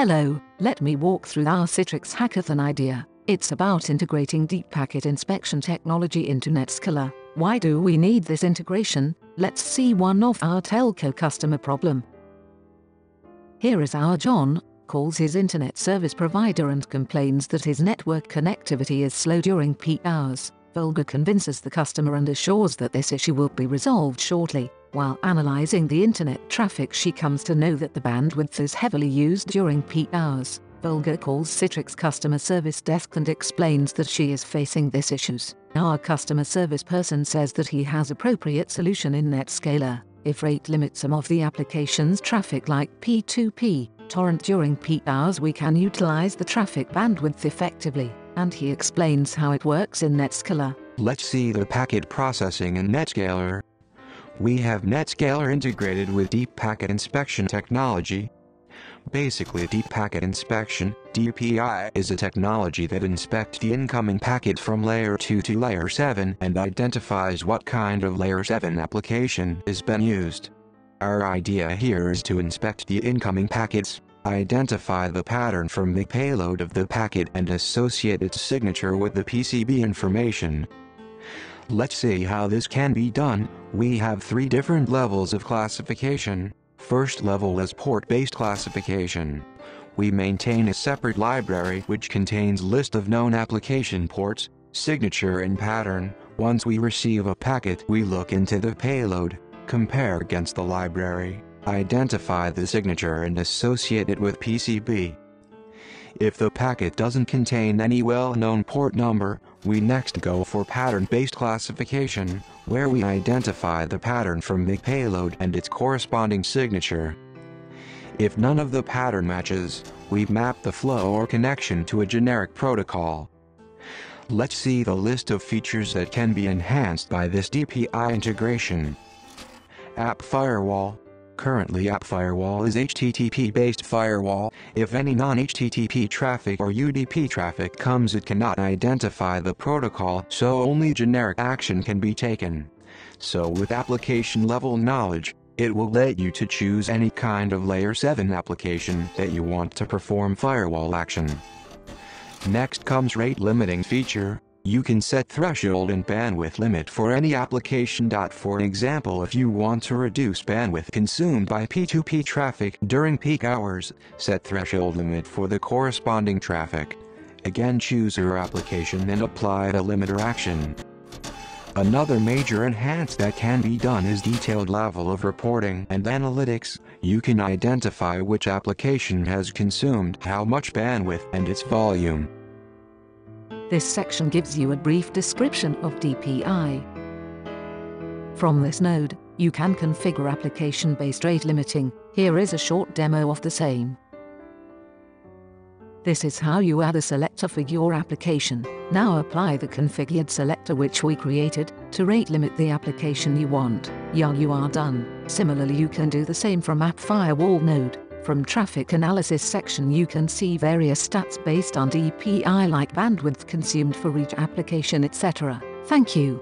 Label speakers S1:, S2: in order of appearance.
S1: Hello, let me walk through our Citrix Hackathon idea. It's about integrating deep packet inspection technology into Netscaler. Why do we need this integration? Let's see one of our telco customer problem. Here is our John, calls his internet service provider and complains that his network connectivity is slow during peak hours. Volga convinces the customer and assures that this issue will be resolved shortly. While analyzing the internet traffic, she comes to know that the bandwidth is heavily used during peak hours. Volga calls Citrix customer service desk and explains that she is facing these issues. Our customer service person says that he has appropriate solution in Netscaler. If rate limit some of the application's traffic like P2P, torrent during peak hours, we can utilize the traffic bandwidth effectively. And he explains how it works in Netscaler.
S2: Let's see the packet processing in Netscaler. We have Netscaler integrated with deep packet inspection technology. Basically, deep packet inspection, DPI, is a technology that inspects the incoming packet from layer 2 to layer 7 and identifies what kind of layer 7 application is being used. Our idea here is to inspect the incoming packets, identify the pattern from the payload of the packet and associate its signature with the PCB information. Let's see how this can be done. We have 3 different levels of classification. First level is port-based classification. We maintain a separate library which contains list of known application ports, signature and pattern. Once we receive a packet, we look into the payload, compare against the library, identify the signature and associate it with PCB. If the packet doesn't contain any well-known port number, we next go for pattern-based classification, where we identify the pattern from the payload and its corresponding signature. If none of the pattern matches, we map the flow or connection to a generic protocol. Let's see the list of features that can be enhanced by this DPI integration. App Firewall. Currently, App Firewall is HTTP-based firewall. If any non-HTTP traffic or UDP traffic comes, it cannot identify the protocol, so only generic action can be taken. So with application-level knowledge, it will let you to choose any kind of layer 7 application that you want to perform firewall action. Next comes rate limiting feature. You can set threshold and bandwidth limit for any application. For example, if you want to reduce bandwidth consumed by P2P traffic during peak hours, set threshold limit for the corresponding traffic. Again, choose your application and apply the limiter action. Another major enhance that can be done is detailed level of reporting and analytics. You can identify which application has consumed how much bandwidth and its volume.
S1: This section gives you a brief description of DPI. From this node, you can configure application-based rate limiting. Here is a short demo of the same. This is how you add a selector for your application. Now apply the configured selector which we created, to rate limit the application you want. You are done. Similarly, you can do the same from App Firewall node. From traffic analysis section, you can see various stats based on DPI like bandwidth consumed for each application, etc. Thank you.